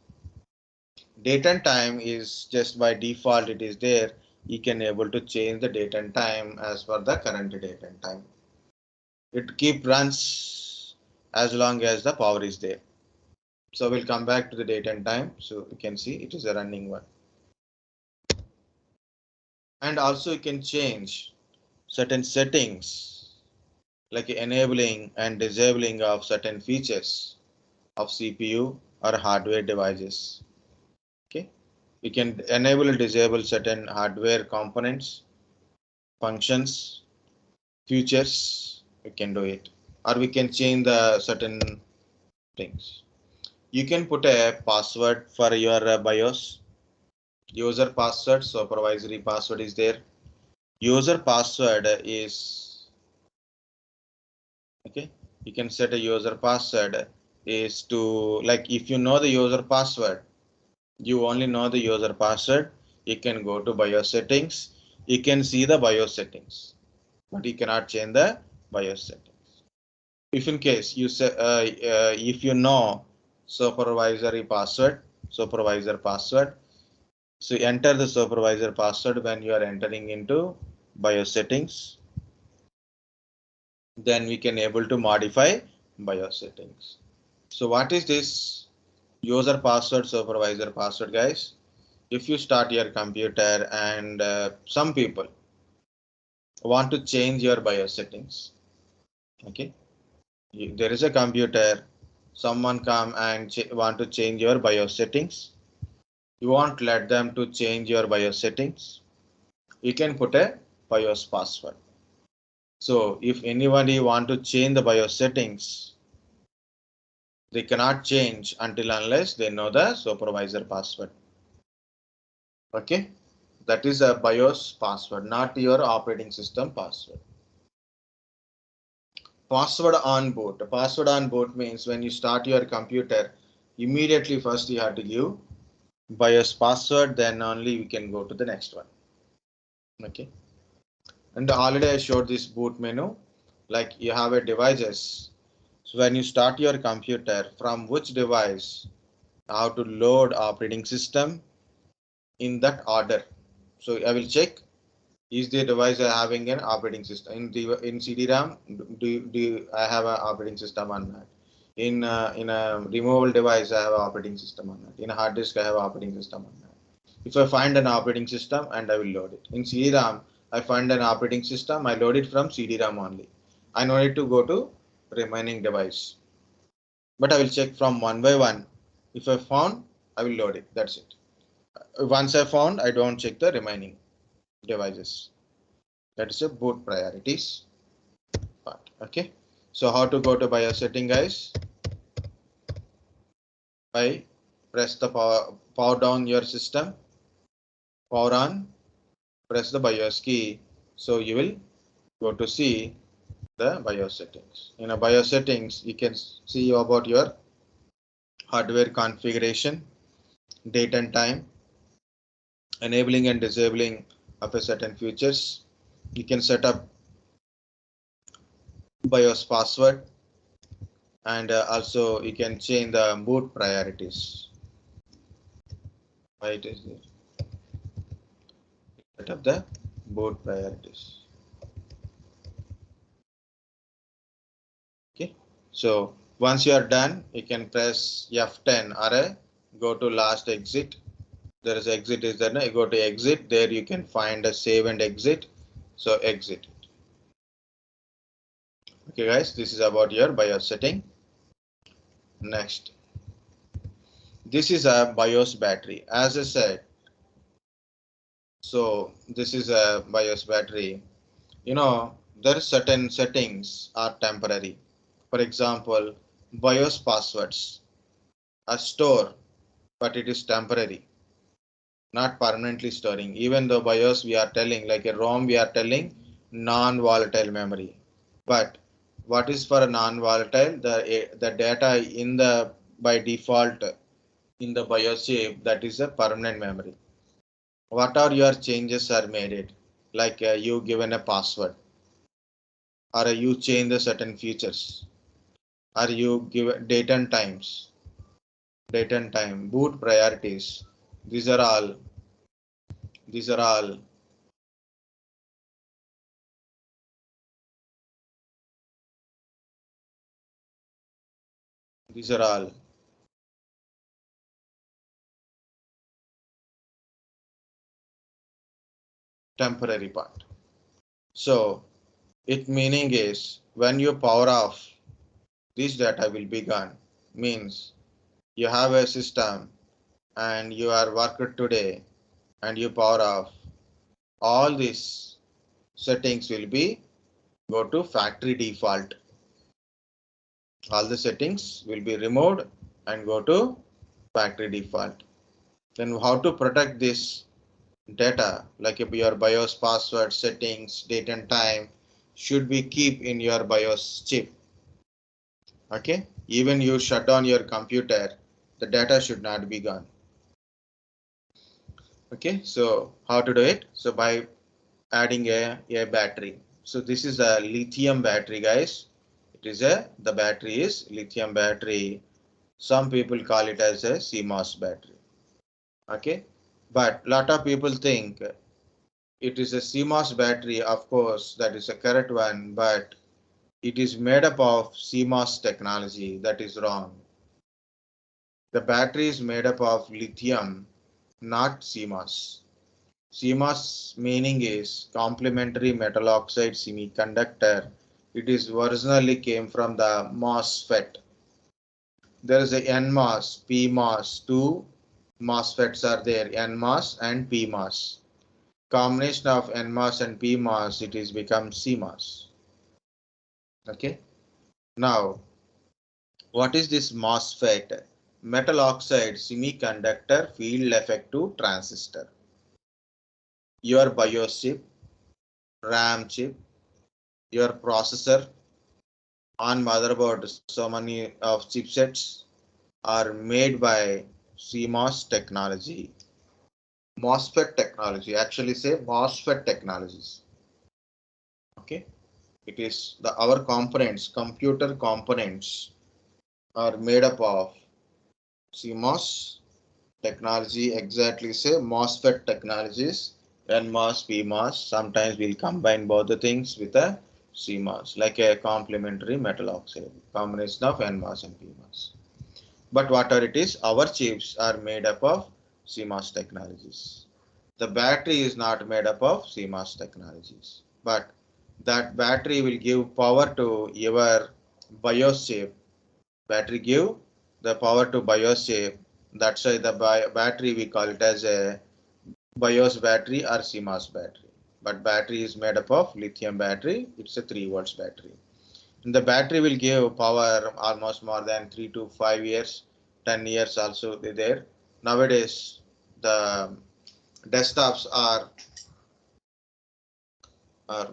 Date and time is just by default it is there. You can able to change the date and time as per the current date and time. It keep runs as long as the power is there. So we'll come back to the date and time. So you can see it is a running one. And also you can change certain settings like enabling and disabling of certain features of CPU or hardware devices. Okay, you can enable and disable certain hardware components, functions, features. We can do it, or we can change the certain things. You can put a password for your BIOS. User password, supervisory password is there. User password is okay. You can set a user password is to, like, if you know the user password, you only know the user password, you can go to BIOS settings. You can see the BIOS settings, but you cannot change the BIOS settings. If in case you say if you know supervisor password, so enter the supervisor password when you are entering into BIOS settings. Then we can able to modify BIOS settings. So what is this user password, supervisor password, guys? If you start your computer and some people want to change your BIOS settings, okay, there is a computer, someone come and want to change your BIOS settings. You won't let them to change your BIOS settings. You can put a BIOS password. So if anybody want to change the BIOS settings, they cannot change until unless they know the supervisor password. Okay, That is a BIOS password, not your operating system password. Password on boot. Password on boot means when you start your computer, immediately first you have to give BIOS password, then only we can go to the next one. Okay. And already I showed this boot menu, like you have a devices. So when you start your computer, from which device, how to load operating system in that order. So I will check, is the device having an operating system in CD-RAM? Do I have an operating system on that? In a removable device, I have an operating system on that. In a hard disk, I have an operating system on that. If I find an operating system, and I will load it. In CD-RAM, I find an operating system, I load it from CD-RAM only. I no need to go to remaining device. But I will check from one by one. If I found, I will load it. That's it. Once I found, I don't check the remaining devices. That is a boot priorities part. Okay. So how to go to BIOS setting, guys? By press the power down your system, power on, press the BIOS key. So you will go to see the BIOS settings. In a BIOS settings, you can see about your hardware configuration, date and time, enabling and disabling of a certain features. You can set up BIOS password, and also you can change the boot priorities. Why it is there? Set up the boot priorities. Okay, so once you are done, you can press F10 or go to last exit. There is exit is there. You go to exit. There you can find a save and exit. So exit. Okay, guys, this is about your BIOS setting. Next, this is a BIOS battery. As I said, so this is a BIOS battery. You know, there are certain settings are temporary. For example, BIOS passwords are stored, but it is temporary, not permanently storing. Even though BIOS we are telling, like a ROM we are telling non-volatile memory. But what is for a non-volatile? The data in the by default in the BIOS chip, that is a permanent memory. What are your changes are made it? Like you given a password, or you change the certain features, or you give date and times, date and time, boot priorities. These are all. These are all. These are all temporary part. So it meaning is when you power off, this data will be gone. Means you have a system and you are working today and you power off, all these settings will be go to factory default. All the settings will be removed and go to factory default. Then how to protect this data, like if your BIOS password settings, date and time should be keep in your BIOS chip. Okay, even you shut down your computer, the data should not be gone. Okay, so how to do it? So by adding a battery. So this is a lithium battery, guys. It is the battery is lithium battery. Some people call it as a CMOS battery. Okay, but lot of people think it is a CMOS battery. Of course, that is a correct one, but it is made up of CMOS technology. That is wrong. The battery is made up of lithium, not CMOS. CMOS meaning is complementary metal oxide semiconductor. It is originally came from the MOSFET. There is a NMOS, PMOS, two MOSFETs are there, NMOS and PMOS. Combination of NMOS and PMOS, it is become CMOS. Okay. Now, what is this MOSFET? Metal oxide semiconductor field effective transistor. your BIOS chip, RAM chip, your processor on motherboard. So many of chipsets are made by CMOS technology, MOSFET technology. Actually, say MOSFET technologies. Okay, it is our components, computer components, are made up of CMOS technology. Exactly, say MOSFET technologies. NMOS, PMOS. Sometimes we'll combine both the things with a CMOS, like a complementary metal oxide, combination of NMOS and PMOS. But whatever it is, our chips are made up of CMOS technologies. The battery is not made up of CMOS technologies, but that battery will give power to your BIOS chip. Battery give the power to BIOS chip. That's why the battery we call it as a BIOS battery or CMOS battery. But battery is made up of lithium battery. It's a 3 volts battery. And the battery will give power almost more than 3 to 5 years, 10 years also there. Nowadays, the desktops are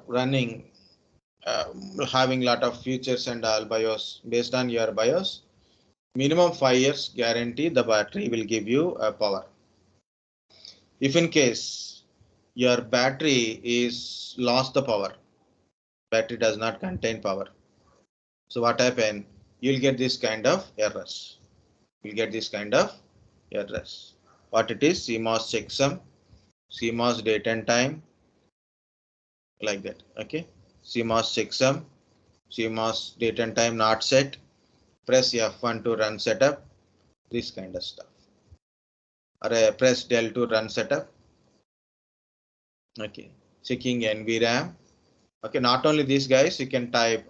running, having lot of features and all BIOS. Based on your BIOS, minimum 5 years guarantee the battery will give you power. If in case your battery is lost the power, battery does not contain power. So what happen? You'll get this kind of errors. You'll get this kind of errors. What it is? CMOS checksum, CMOS date and time, like that. Okay. CMOS checksum, CMOS date and time not set. Press F1 to run setup. This kind of stuff. Or press del to run setup. Okay. Checking NVRAM. Okay. Not only these guys, you can type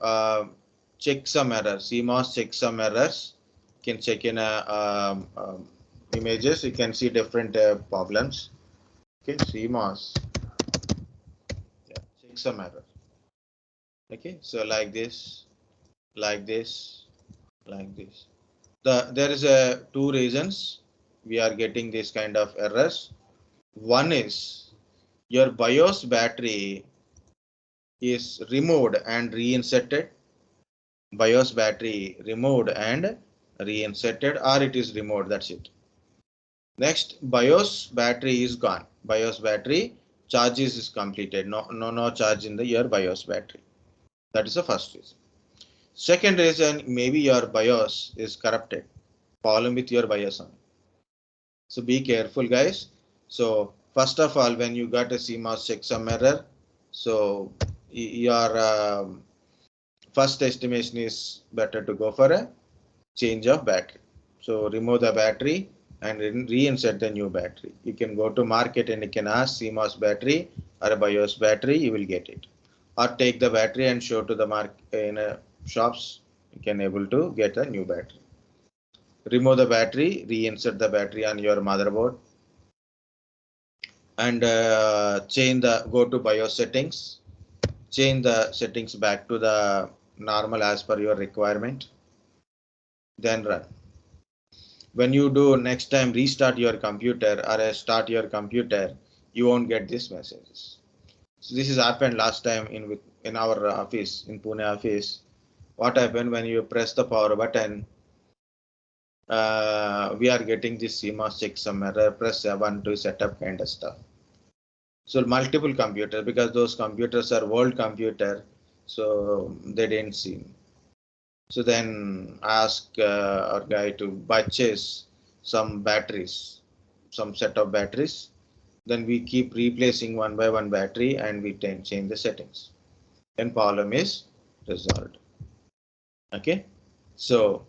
checksum error. CMOS checksum errors. You can check in images. You can see different problems. Okay. CMOS. Yeah. Checksum error. Okay. So like this, like this, like this. There is two reasons we are getting this kind of errors. One is your BIOS battery is removed and reinserted. BIOS battery removed and reinserted, or it is removed. That's it. Next, BIOS battery is gone. BIOS battery charges is completed. No charge in your BIOS battery. That is the first reason. Second reason, maybe your BIOS is corrupted. Problem with your BIOS on. So be careful, guys. So first of all, when you got a CMOS checksum error, so your first estimation is better to go for a change of battery. So remove the battery and reinsert the new battery. You can go to market and you can ask CMOS battery or a BIOS battery, you will get it. Or take the battery and show to the market in shops, you can able to get a new battery. Remove the battery, reinsert the battery on your motherboard, and go to BIOS settings, change the settings back to the normal as per your requirement, then run. When you do next time restart your computer or start your computer, you won't get these messages. So this has happened last time in our office, in Pune office. What happened when you press the power button? We are getting this CMOS checksum error, press 7 to set up kind of stuff. So multiple computers, because those computers are old computer, so they didn't see. So then ask our guy to purchase some batteries, some set of batteries. Then we keep replacing one by one battery and we change the settings. Then problem is resolved. Okay. So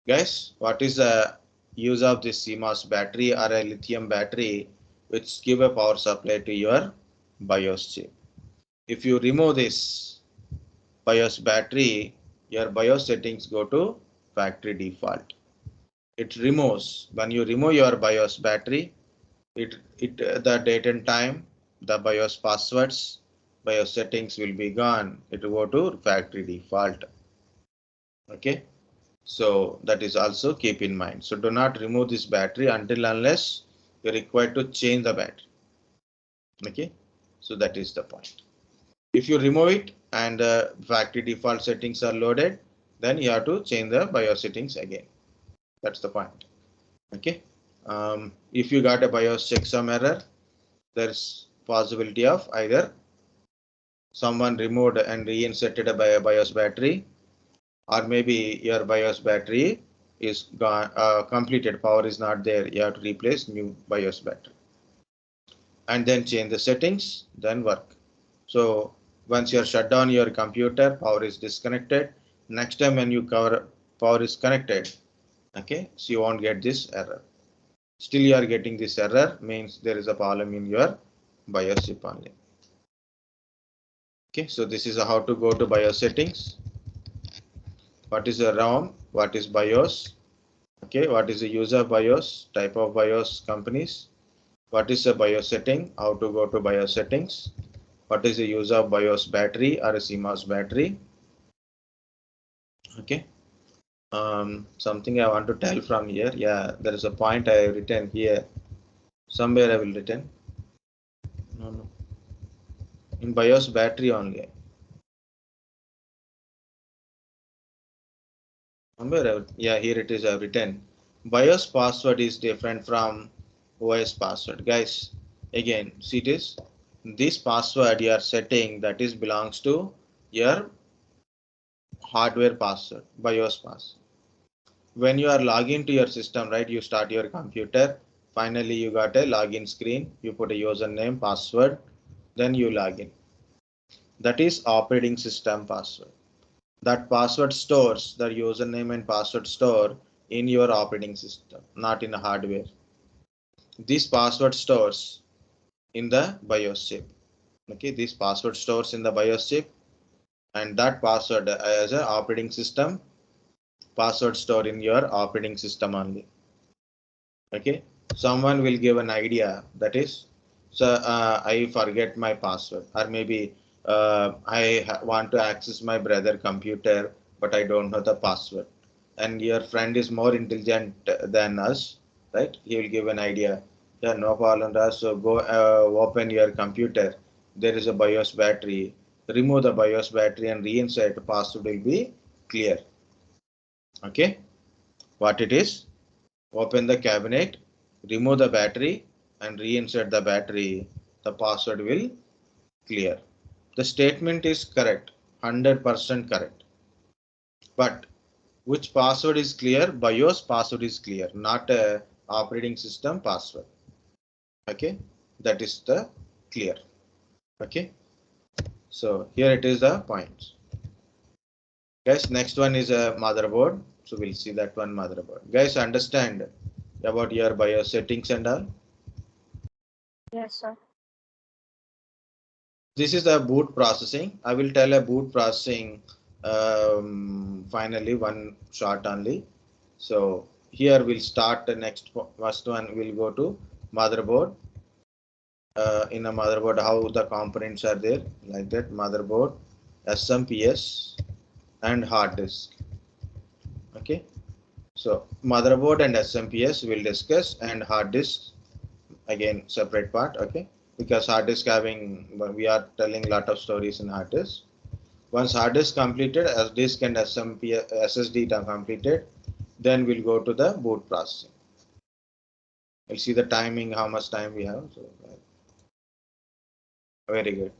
guys, what is the use of this CMOS battery or a lithium battery which give a power supply to your BIOS chip? If you remove this BIOS battery, your BIOS settings go to factory default. It removes, when you remove your BIOS battery, the date and time, the BIOS passwords, BIOS settings will be gone. It will go to factory default. Okay. So that is also keep in mind. So do not remove this battery until unless you're required to change the battery. Okay, so that is the point. If you remove it and the factory default settings are loaded, then you have to change the BIOS settings again. That's the point. Okay. If you got a BIOS checksum error, there's possibility of either someone removed and reinserted a BIOS battery, or maybe your BIOS battery is gone, completed, power is not there, you have to replace new BIOS battery and then change the settings, then work. So once you shut down your computer, power is disconnected. Next time when you cover power is connected, okay, so you won't get this error. Still you are getting this error, means there is a problem in your BIOS chip only. Okay, so this is how to go to BIOS settings. What is a ROM? What is BIOS? Okay, what is the user BIOS? Type of BIOS companies. What is a BIOS setting? How to go to BIOS settings? What is the use of BIOS battery or a CMOS battery? Okay. Something I want to tell from here. Yeah, there is a point I have written here. Somewhere I will written. No. In BIOS battery only. Somewhere, yeah, here it is. I've written. BIOS password is different from OS password. Guys, again, see this password you are setting, that is belongs to your hardware password, BIOS password. When you are logging to your system, right, you start your computer, finally you got a login screen, you put a username, password, then you log in. That is operating system password. That password stores, the username and password store in your operating system, not in the hardware. This password stores in the BIOS chip. Okay, this password stores in the BIOS chip, and that password as an operating system password store in your operating system only. Okay, someone will give an idea, that is, so I forget my password, or maybe I want to access my brother computer but I don't know the password, and your friend is more intelligent than us, right? He will give an idea. Yeah, no problem, Raj. So go open your computer, there is a BIOS battery, remove the BIOS battery and reinsert, the password will be clear. Okay, what it is? Open the cabinet, remove the battery and reinsert the battery. The password will clear. The statement is correct, 100% correct. But which password is clear? BIOS password is clear, not a operating system password. Okay, that is the clear. Okay, so here it is the points. Guys, next one is a motherboard. So we'll see that one, motherboard. Guys, understand about your BIOS settings and all? Yes, sir. This is the boot processing. I will tell a boot processing finally, one shot only. So here we'll start the next first one. We'll go to motherboard. In a motherboard, how the components are there, like that: motherboard, SMPS, and hard disk. Okay. So motherboard and SMPS we'll discuss, and hard disk again separate part. Okay, because hard disk having, we are telling a lot of stories in hard disk. Once hard disk completed, as disk and SSD are completed, then we'll go to the boot processing. We'll see the timing, how much time we have. So very good.